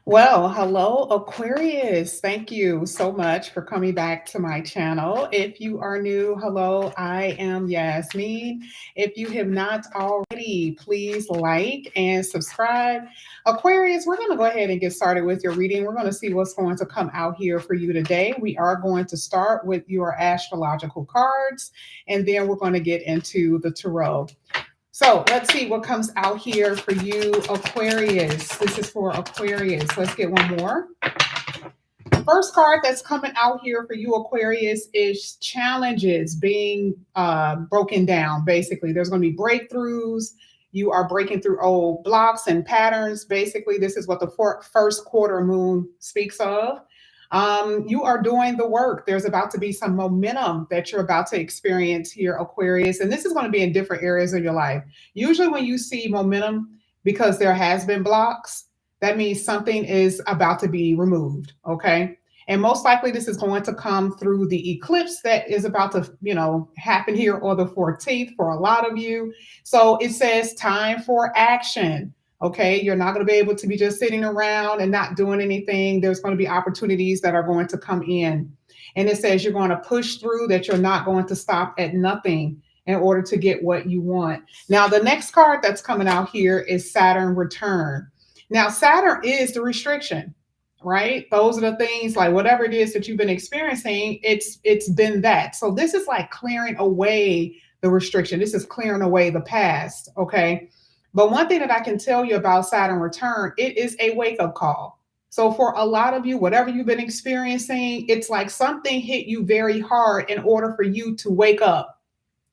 Well, hello, Aquarius. Thank you so much for coming back to my channel. If you are new, hello, I am Yasmin. If you have not already, please like and subscribe. Aquarius, we're going to go ahead and get started with your reading. We're going to see what's going to come out here for you today. We are going to start with your astrological cards, and then we're going to get into the tarot. So let's see what comes out here for you, Aquarius. This is for Aquarius. Let's get one more. First card that's coming out here for you, Aquarius, is challenges being broken down. Basically, there's going to be breakthroughs. You are breaking through old blocks and patterns. Basically, this is what the first quarter moon speaks of. You are doing the work. There's about to be some momentum that you're about to experience here, Aquarius. And this is going to be in different areas of your life. Usually, when you see momentum, because there has been blocks, that means something is about to be removed. Okay. And most likely this is going to come through the eclipse that is about to, happen here on the 14th for a lot of you. So it says time for action. Okay. You're not going to be able to be just sitting around and not doing anything. There's going to be opportunities that are going to come in. And it says you're going to push through, that you're not going to stop at nothing in order to get what you want. Now, the next card that's coming out here is Saturn return. Now, Saturn is the restriction, right? Those are the things, like whatever it is that you've been experiencing, it's been that. So this is like clearing away the restriction. This is clearing away the past, okay? But one thing that I can tell you about Saturn return, it is a wake-up call. So for a lot of you, whatever you've been experiencing, it's like something hit you very hard in order for you to wake up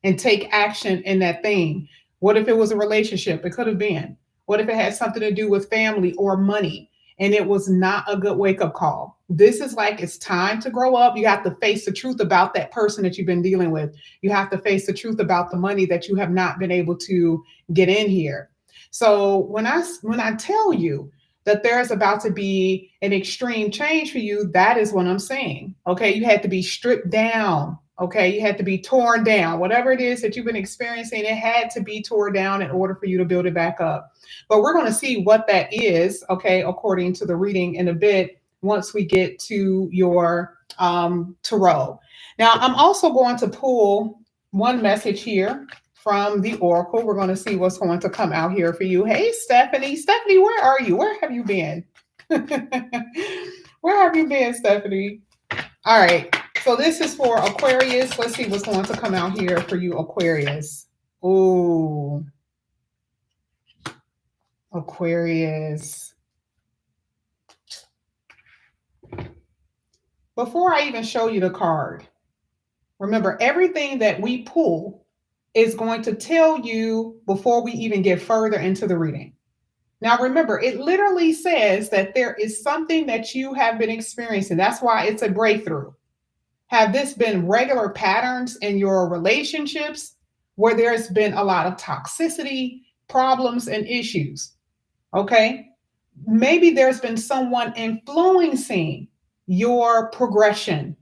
and take action in that thing. What if it was a relationship? It could have been. What if it had something to do with family or money and it was not a good wake up call? This is like it's time to grow up. You have to face the truth about that person that you've been dealing with. You have to face the truth about the money that you have not been able to get in here. So when I tell you that there's about to be an extreme change for you, that is what I'm saying. Okay, you had to be stripped down. Okay, you had to be torn down. Whatever it is that you've been experiencing, it had to be torn down in order for you to build it back up. But we're going to see what that is, okay, according to the reading in a bit once we get to your tarot. Now, I'm also going to pull one message here from the Oracle. We're going to see what's going to come out here for you. Hey, Stephanie. Stephanie, where are you? Where have you been? Where have you been, Stephanie? All right. So this is for Aquarius. Let's see what's going to come out here for you, Aquarius. Ooh. Aquarius. Before I even show you the card, remember everything that we pull is going to tell you before we even get further into the reading. Now, remember, it literally says that there is something that you have been experiencing. That's why it's a breakthrough. Have this been regular patterns in your relationships where there's been a lot of toxicity, problems, and issues? Okay. Maybe there's been someone influencing your progression.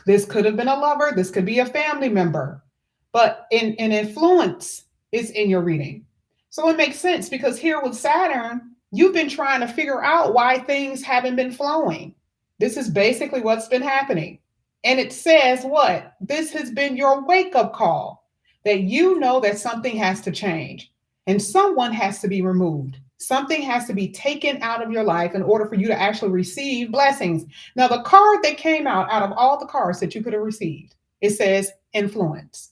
This could have been a lover, this could be a family member, but an influence is in your reading. So it makes sense because here with Saturn, you've been trying to figure out why things haven't been flowing. This is basically what's been happening. And it says what? This has been your wake up call, that you know that something has to change and someone has to be removed. Something has to be taken out of your life in order for you to actually receive blessings. Now, the card that came out of all the cards that you could have received, it says influence.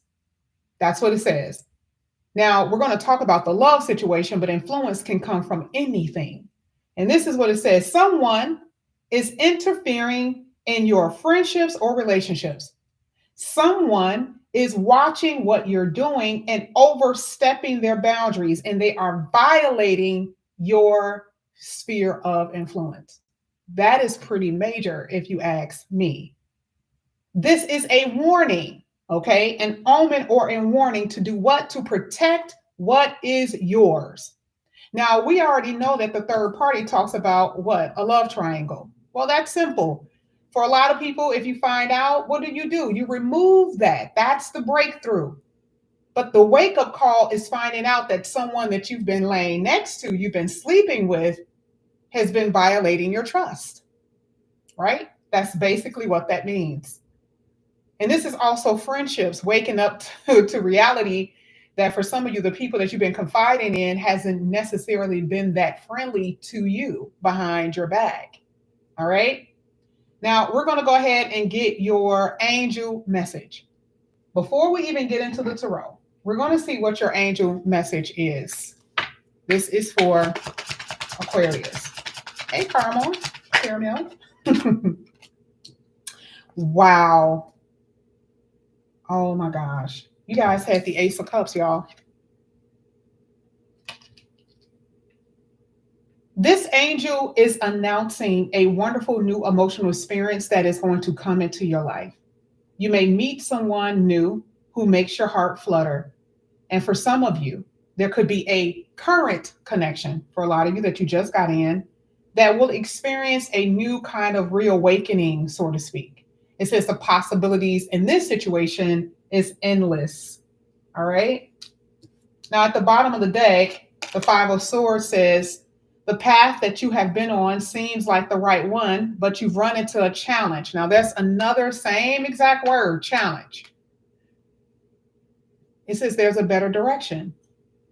That's what it says. Now, we're going to talk about the love situation, but influence can come from anything. And this is what it says. Someone is interfering in your friendships or relationships. Someone is watching what you're doing and overstepping their boundaries, and they are violating your sphere of influence. That is pretty major, if you ask me. This is a warning, okay? An omen or a warning to do what? To protect what is yours. Now, we already know that the third party talks about what? A love triangle. Well, that's simple. For a lot of people, if you find out, what do? You remove that. That's the breakthrough. But the wake up call is finding out that someone that you've been laying next to, you've been sleeping with, has been violating your trust, right? That's basically what that means. And this is also friendships waking up to reality that for some of you, the people that you've been confiding in hasn't necessarily been that friendly to you behind your back. All right. Now we're going to go ahead and get your angel message. Before we even get into the tarot, we're going to see what your angel message is. This is for Aquarius. Hey, Caramel. Wow. Oh my gosh. You guys had the Ace of Cups, y'all. This angel is announcing a wonderful new emotional experience that is going to come into your life. You may meet someone new who makes your heart flutter. And for some of you, there could be a current connection for a lot of you that you just got in that will experience a new kind of reawakening, so to speak. It says the possibilities in this situation is endless. All right. Now, at the bottom of the deck, the Five of Swords says, the path that you have been on seems like the right one, but you've run into a challenge. Now, that's another same exact word, challenge. It says there's a better direction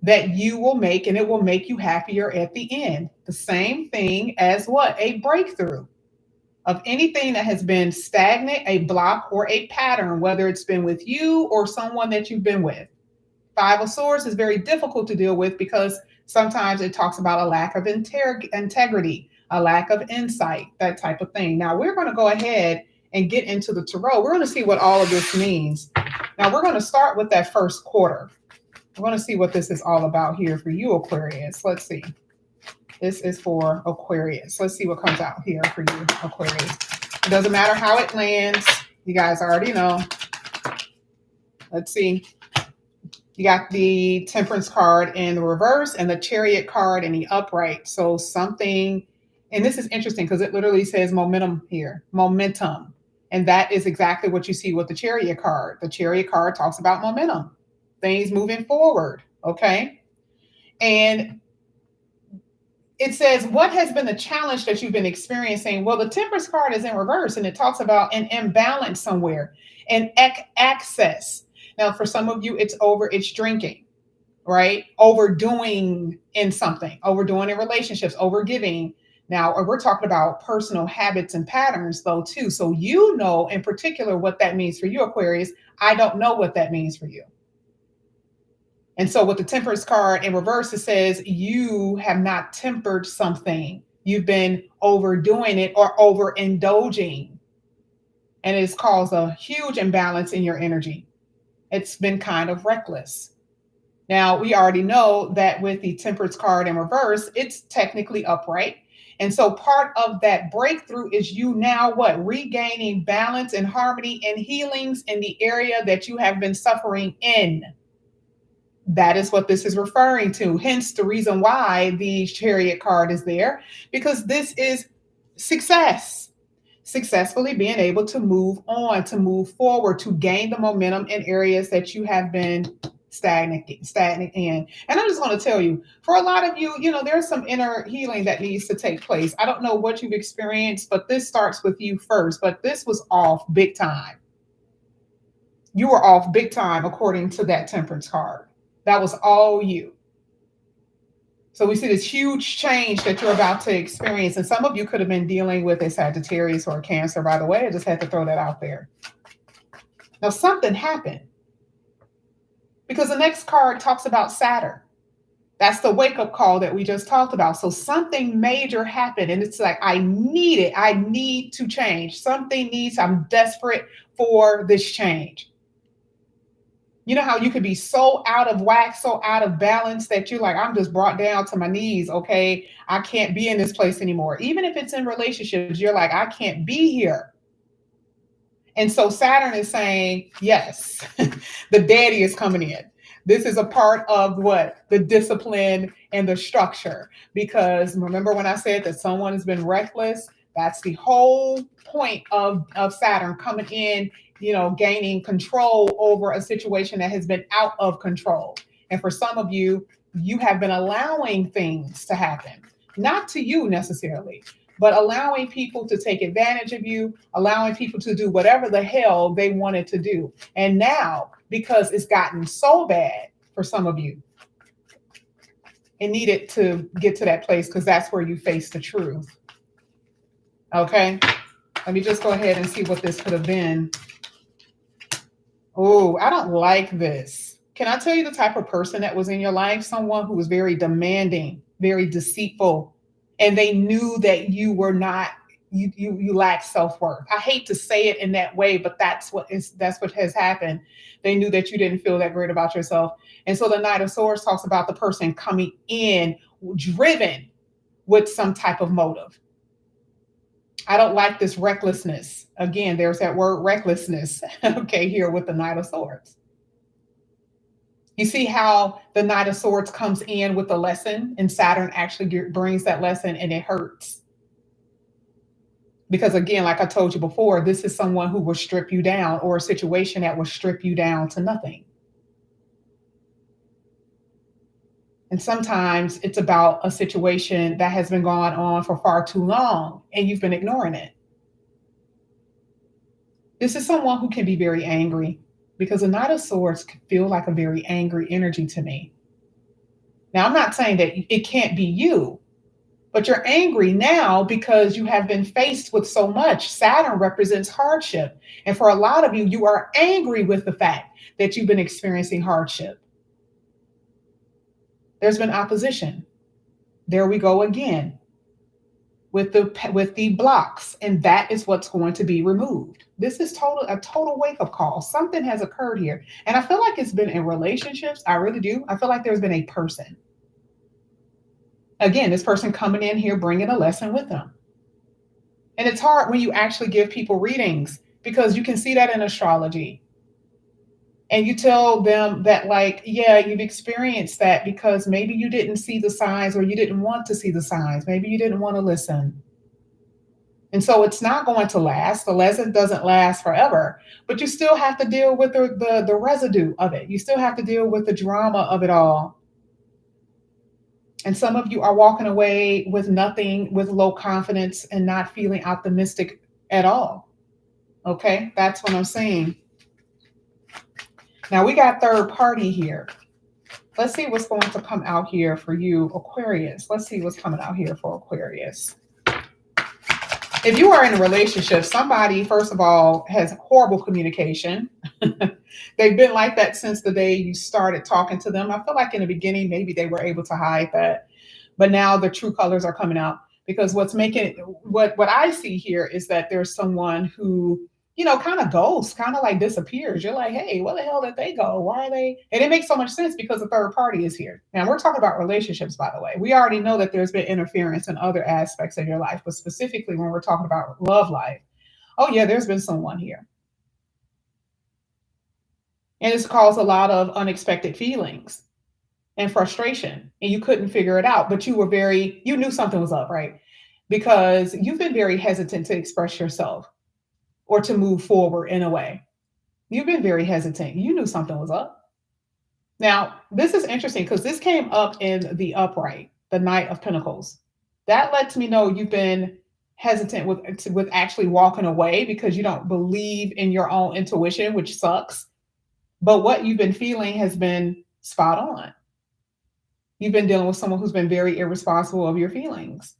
that you will make, and it will make you happier at the end. The same thing as what? A breakthrough of anything that has been stagnant, a block, or a pattern, whether it's been with you or someone that you've been with. Five of Swords is very difficult to deal with because sometimes it talks about a lack of integrity, a lack of insight, that type of thing. Now we're going to go ahead and get into the tarot. We're going to see what all of this means. Now we're going to start with that first quarter. We're going to see what this is all about here for you, Aquarius. Let's see. This is for Aquarius. Let's see what comes out here for you, Aquarius. It doesn't matter how it lands. You guys already know. Let's see. You got the Temperance card in the reverse and the Chariot card in the upright. So something, and this is interesting because it literally says momentum here, momentum. And that is exactly what you see with the Chariot card. The Chariot card talks about momentum, things moving forward, okay? And it says, what has been the challenge that you've been experiencing? Well, the Temperance card is in reverse, and it talks about an imbalance somewhere, and access. Now, for some of you, it's drinking, right? Overdoing in something, overdoing in relationships, overgiving. Now, we're talking about personal habits and patterns, though, too. So you know in particular what that means for you, Aquarius. I don't know what that means for you. And so with the Temperance card in reverse, it says you have not tempered something. You've been overdoing it or overindulging. And it's caused a huge imbalance in your energy. It's been kind of reckless. Now, we already know that with the Temperance card in reverse, it's technically upright. And so part of that breakthrough is you now what? Regaining balance and harmony and healings in the area that you have been suffering in. That is what this is referring to. Hence the reason why the Chariot card is there, because this is success. Successfully being able to move on, to move forward, to gain the momentum in areas that you have been stagnant in. And I'm just going to tell you, for a lot of you, there's some inner healing that needs to take place. I don't know what you've experienced, but this starts with you first. But this was off big time. You were off big time according to that Temperance card. That was all you. So we see this huge change that you're about to experience. And some of you could have been dealing with a Sagittarius or a Cancer, by the way. I just had to throw that out there. Now, something happened. Because the next card talks about Saturn. That's the wake-up call that we just talked about. So something major happened. And it's like, I need it. I need to change. I'm desperate for this change. You know how you could be so out of whack, so out of balance that you're like, I'm just brought down to my knees. Okay, I can't be in this place anymore. Even if it's in relationships, you're like, I can't be here. And so Saturn is saying, yes, the daddy is coming in. This is a part of what? The discipline and the structure. Because remember when I said that someone has been reckless? That's the whole point of Saturn coming in, gaining control over a situation that has been out of control. And for some of you, you have been allowing things to happen. not to you necessarily, but allowing people to take advantage of you, allowing people to do whatever the hell they wanted to do. And now, because it's gotten so bad for some of you, it needed to get to that place because that's where you face the truth. Okay? Let me just go ahead and see what this could have been. Oh, I don't like this. Can I tell you the type of person that was in your life? Someone who was very demanding, very deceitful, and they knew that you were not, you lack self-worth. I hate to say it in that way, but that's what has happened. They knew that you didn't feel that great about yourself. And so the Knight of Swords talks about the person coming in driven with some type of motive. I don't like this recklessness. Again, there's that word recklessness, okay, here with the Knight of Swords. You see how the Knight of Swords comes in with the lesson, and Saturn actually brings that lesson, and it hurts. Because again, like I told you before, this is someone who will strip you down, or a situation that will strip you down to nothing. And sometimes it's about a situation that has been going on for far too long, and you've been ignoring it. This is someone who can be very angry, because a Knight of Swords can feel like a very angry energy to me. Now, I'm not saying that it can't be you, but you're angry now because you have been faced with so much. Saturn represents hardship. And for a lot of you, you are angry with the fact that you've been experiencing hardship. There's been opposition. There we go again with the blocks, and that is what's going to be removed. This is a total wake-up call. Something has occurred here, and I feel like it's been in relationships. I really do. I feel like there's been a person. Again, this person coming in here bringing a lesson with them. And it's hard when you actually give people readings, because you can see that in astrology. And you tell them that, like, yeah, you've experienced that because maybe you didn't see the signs, or you didn't want to see the signs. Maybe you didn't want to listen. And so it's not going to last. The lesson doesn't last forever, but you still have to deal with the residue of it. You still have to deal with the drama of it all. And some of you are walking away with nothing, with low confidence, and not feeling optimistic at all. Okay, that's what I'm saying. Now we got third party here. Let's see what's going to come out here for you, Aquarius. Let's see what's coming out here for Aquarius. If you are in a relationship, somebody, first of all, has horrible communication. They've been like that since the day you started talking to them. I feel like in the beginning, maybe they were able to hide that, but now the true colors are coming out, because what's making it, what I see here is that there's someone who, kind of ghosts, kind of like disappears. You're like, hey, where the hell did they go? Why are they? And it makes so much sense because the third party is here. Now, we're talking about relationships, by the way. We already know that there's been interference in other aspects of your life, but specifically when we're talking about love life, oh yeah, there's been someone here. And it's caused a lot of unexpected feelings and frustration, and you couldn't figure it out, but you knew something was up, right? Because you've been very hesitant to express yourself or to move forward in a way. You've been very hesitant. You knew something was up. Now, this is interesting because this came up in the upright, the Knight of Pentacles. That lets me know you've been hesitant with actually walking away because you don't believe in your own intuition, which sucks. But what you've been feeling has been spot on. You've been dealing with someone who's been very irresponsible of your feelings.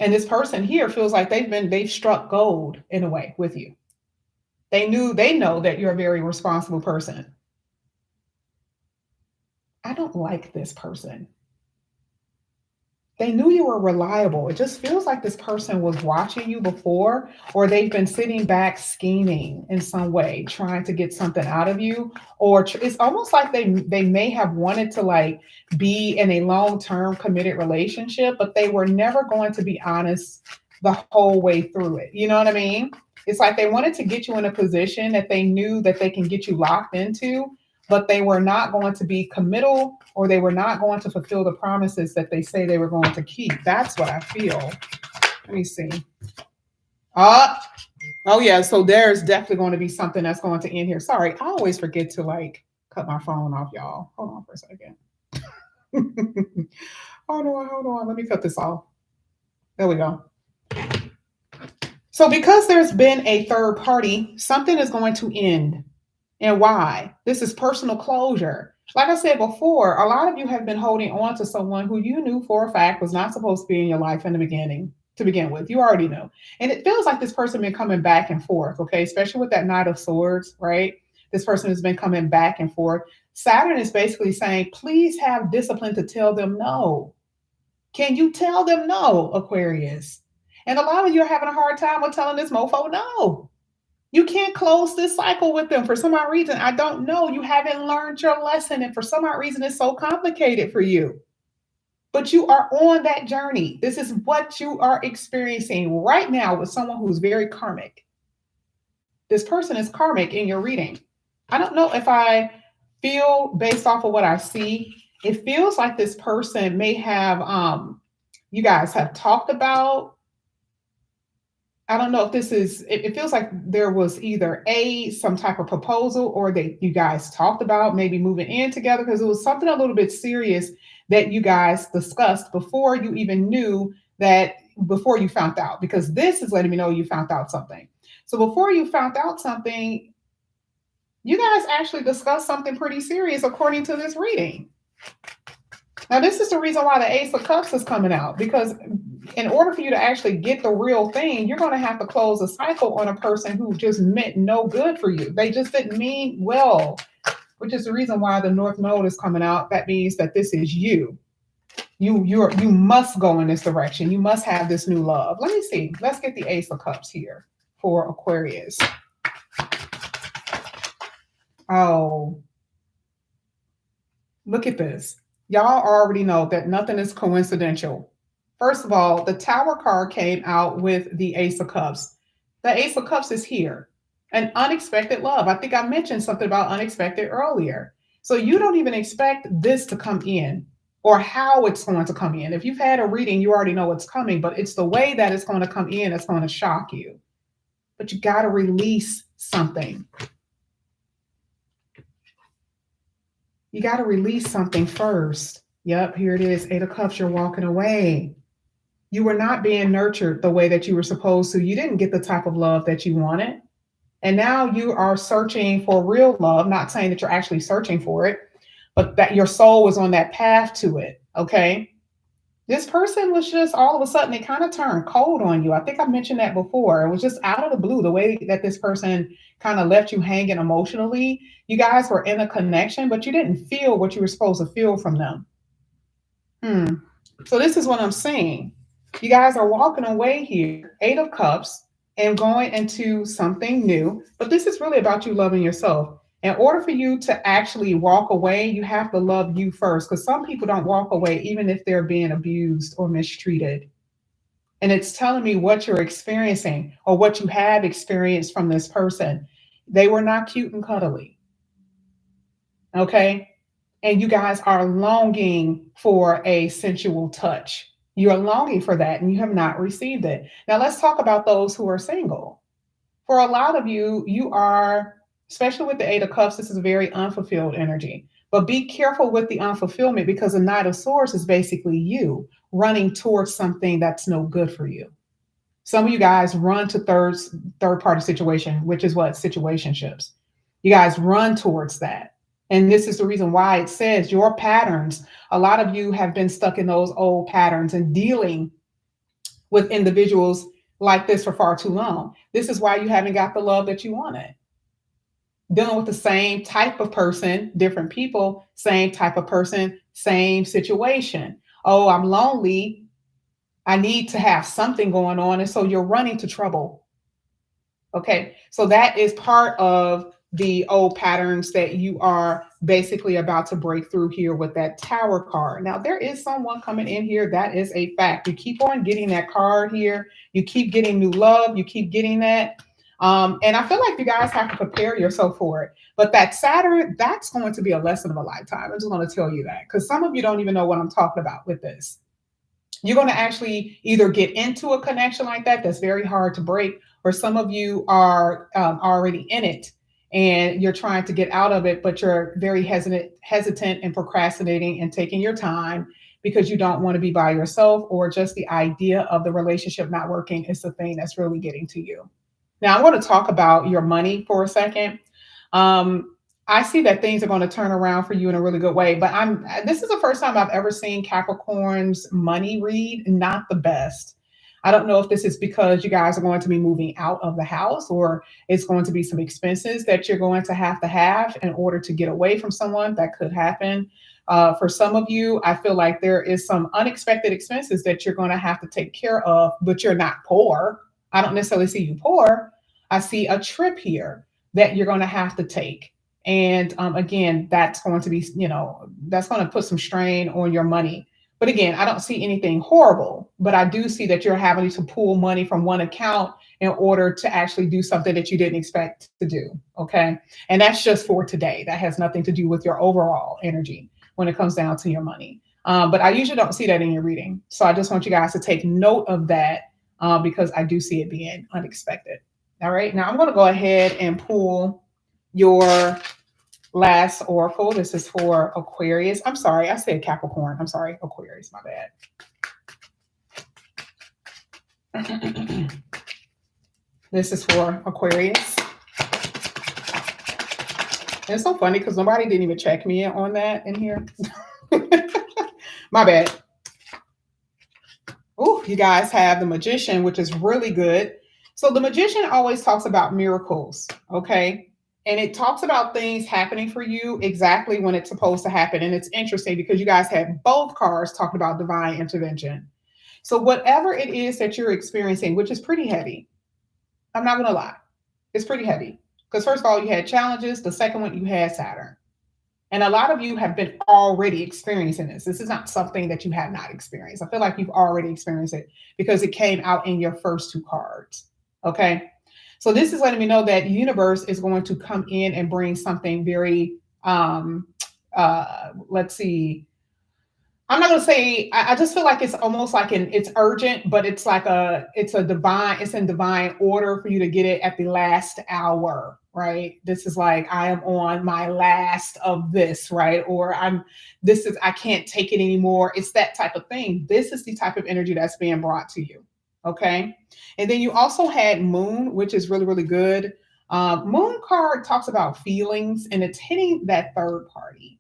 And this person here feels like they've struck gold in a way with you. They know that you're a very responsible person. I don't like this person. They knew you were reliable. It just feels like this person was watching you before, or they've been sitting back scheming in some way, trying to get something out of you. Or it's almost like they may have wanted to like be in a long-term committed relationship, but they were never going to be honest the whole way through it. You know what I mean? It's like they wanted to get you in a position that they knew that they can get you locked into, but they were not going to be committal, or they were not going to fulfill the promises that they say they were going to keep. That's what I feel. Let me see. Oh yeah, so there's definitely going to be something that's going to end here. Sorry, I always forget to like cut my phone off, y'all. Hold on for a second. Hold on. Let me cut this off. There we go. So, because there's been a third party, something is going to end. And why? This is personal closure. Like I said before, a lot of you have been holding on to someone who you knew for a fact was not supposed to be in your life in the beginning to begin with. You already know. And it feels like this person been coming back and forth, okay? Especially with that Knight of Swords, right? This person has been coming back and forth. Saturn is basically saying, please have discipline to tell them no. Can you tell them no, Aquarius? And a lot of you are having a hard time with telling this mofo no. You can't close this cycle with them for some odd reason. I don't know. You haven't learned your lesson, and for some odd reason, it's so complicated for you. But you are on that journey. This is what you are experiencing right now with someone who's very karmic. This person is karmic in your reading. I don't know if I feel based off of what I see, it feels like this person may have you guys have talked about. I don't know if this is, it feels like there was either some type of proposal, or that you guys talked about maybe moving in together, because it was something a little bit serious that you guys discussed before you even knew that, before you found out, because this is letting me know you found out something. So before you found out something, you guys actually discussed something pretty serious according to this reading. Now, this is the reason why the Ace of Cups is coming out, because in order for you to actually get the real thing, you're going to have to close a cycle on a person who just meant no good for you. They just didn't mean well, which is the reason why the North Node is coming out. That means that this is you. You must go in this direction. You must have this new love. Let me see. Let's get the Ace of Cups here for Aquarius. Oh, look at this. Y'all already know that nothing is coincidental. First of all, the Tower card came out with the Ace of Cups. The Ace of Cups is here. An unexpected love. I think I mentioned something about unexpected earlier. So you don't even expect this to come in, or how it's going to come in. If you've had a reading, you already know it's coming, but it's the way that it's going to come in that's going to shock you. But you got to release something. You got to release something first. Yep, here it is. Eight of Cups, you're walking away. You were not being nurtured the way that you were supposed to. You didn't get the type of love that you wanted. And now you are searching for real love, not saying that you're actually searching for it, but that your soul was on that path to it. Okay. This person was just all of a sudden, it kind of turned cold on you. I think I mentioned that before. It was just out of the blue, the way that this person kind of left you hanging emotionally. You guys were in a connection, but you didn't feel what you were supposed to feel from them. So this is what I'm saying. You guys are walking away here, Eight of Cups, and going into something new. But this is really about you loving yourself. In order for you to actually walk away, you have to love you first, because some people don't walk away even if they're being abused or mistreated. And it's telling me what you're experiencing, or what you have experienced from this person. They were not cute and cuddly. Okay. And you guys are longing for a sensual touch. You're longing for that, and you have not received it. Now, let's talk about those who are single. For a lot of you, you are, especially with the Eight of Cups, this is a very unfulfilled energy. But be careful with the unfulfillment, because the Knight of Swords is basically you running towards something that's no good for you. Some of you guys run to third party situation, which is what? Situationships. You guys run towards that. And this is the reason why it says your patterns. A lot of you have been stuck in those old patterns and dealing with individuals like this for far too long. This is why you haven't got the love that you wanted. Dealing with the same type of person, different people, same type of person, same situation. Oh, I'm lonely. I need to have something going on. And so you're running to trouble. Okay. So that is part of the old patterns that you are basically about to break through here with that Tower card. Now, there is someone coming in here. That is a fact. You keep on getting that card here. You keep getting new love. You keep getting that. And I feel like you guys have to prepare yourself for it. But that Saturn, that's going to be a lesson of a lifetime. I'm just going to tell you that, because some of you don't even know what I'm talking about with this. You're going to actually either get into a connection like that that's very hard to break, or some of you are already in it and you're trying to get out of it, but you're very hesitant and procrastinating and taking your time, because you don't want to be by yourself, or just the idea of the relationship not working is the thing that's really getting to you. Now, I want to talk about your money for a second. Um, I see that things are going to turn around for you in a really good way, but this is the first time I've ever seen Capricorn's money read not the best. I don't know if this is because you guys are going to be moving out of the house, or it's going to be some expenses that you're going to have in order to get away from someone. That could happen. For some of you, I feel like there is some unexpected expenses that you're going to have to take care of, but you're not poor. I don't necessarily see you poor. I see a trip here that you're going to have to take. And again, that's going to be, that's going to put some strain on your money. But again, I don't see anything horrible, but I do see that you're having to pull money from one account in order to actually do something that you didn't expect to do. Okay. And that's just for today. That has nothing to do with your overall energy when it comes down to your money. But I usually don't see that in your reading. So I just want you guys to take note of that because I do see it being unexpected. All right. Now I'm going to go ahead and pull your last oracle. This is for Aquarius. I'm sorry, I said Capricorn. I'm sorry, Aquarius, my bad. This is for Aquarius. And it's so funny because nobody didn't even check me on that in here. My bad. Oh, you guys have the Magician, which is really good. So the Magician always talks about miracles, okay? And it talks about things happening for you exactly when it's supposed to happen. And it's interesting because you guys had both cards talking about divine intervention. So whatever it is that you're experiencing, which is pretty heavy, I'm not going to lie, it's pretty heavy. Because first of all, you had challenges. The second one, you had Saturn. And a lot of you have been already experiencing this. This is not something that you have not experienced. I feel like you've already experienced it because it came out in your first two cards. Okay. So this is letting me know that the universe is going to come in and bring something very, let's see. I'm not going to say, I just feel like it's almost like it's urgent, but it's like it's in divine order for you to get it at the last hour, right? This is like, I am on my last of this, right? Or I can't take it anymore. It's that type of thing. This is the type of energy that's being brought to you. Okay. And then you also had Moon, which is really, really good. Moon card talks about feelings, and it's hitting that third party.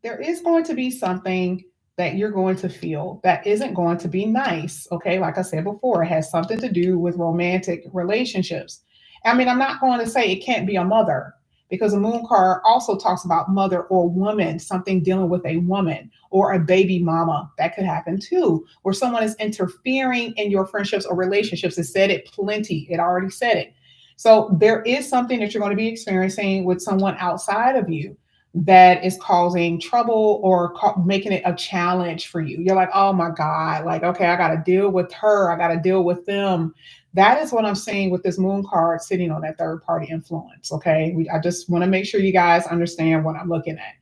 There is going to be something that you're going to feel that isn't going to be nice. Okay. Like I said before, it has something to do with romantic relationships. I mean, I'm not going to say it can't be a mother, because a moon card also talks about mother or woman, something dealing with a woman or a baby mama. That could happen too, where someone is interfering in your friendships or relationships. It said it plenty. It already said it. So there is something that you're going to be experiencing with someone outside of you that is causing trouble or making it a challenge for you. You're like, oh my God, like, okay, I got to deal with her. I got to deal with them. That is what I'm seeing with this moon card sitting on that third party influence. Okay. I just want to make sure you guys understand what I'm looking at.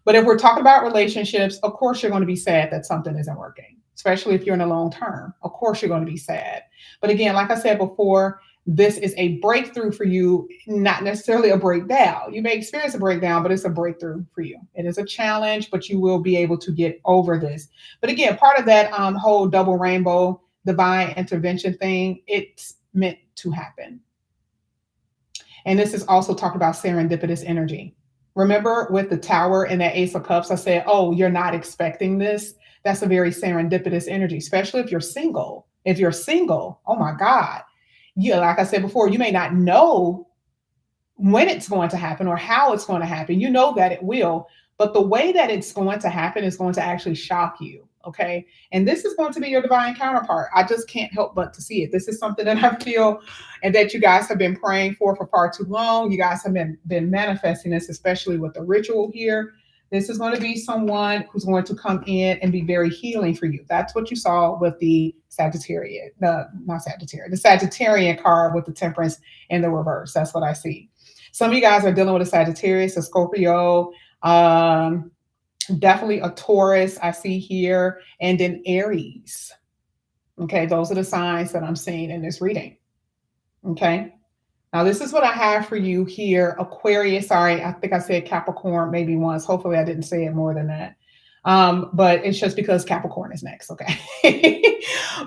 But if we're talking about relationships, of course, you're going to be sad that something isn't working, especially if you're in a long term. Of course, you're going to be sad. But again, like I said before, this is a breakthrough for you, not necessarily a breakdown. You may experience a breakdown, but it's a breakthrough for you. It is a challenge, but you will be able to get over this. But again, part of that whole double rainbow divine intervention thing, it's meant to happen. And this is also talking about serendipitous energy. Remember with the Tower and that Ace of Cups, I said, oh, you're not expecting this. That's a very serendipitous energy, especially if you're single. If you're single, oh my God. Like I said before, you may not know when it's going to happen or how it's going to happen. You know that it will, but the way that it's going to happen is going to actually shock you. Okay. And this is going to be your divine counterpart. I just can't help but to see it. This is something that I feel and that you guys have been praying for far too long. You guys have been manifesting this, especially with the ritual here. This is going to be someone who's going to come in and be very healing for you. That's what you saw with the Sagittarian, the Sagittarian card with the Temperance in the reverse. That's what I see. Some of you guys are dealing with a Sagittarius, a Scorpio, definitely a Taurus I see here, and then Aries. Okay, those are the signs that I'm seeing in this reading. Okay. Now, this is what I have for you here. Aquarius, sorry, I think I said Capricorn maybe once. Hopefully I didn't say it more than that. But it's just because Capricorn is next, okay?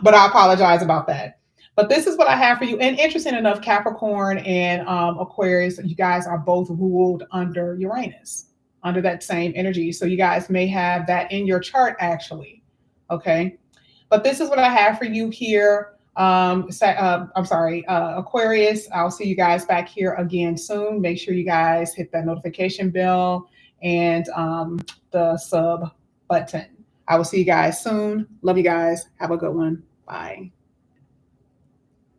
But I apologize about that. But this is what I have for you. And interesting enough, Capricorn and Aquarius, you guys are both ruled under Uranus, under that same energy. So you guys may have that in your chart, actually. Okay. But this is what I have for you here. I'm sorry, Aquarius. I'll see you guys back here again soon. Make sure you guys hit that notification bell and the sub button. I will see you guys soon. Love you guys. Have a good one. Bye.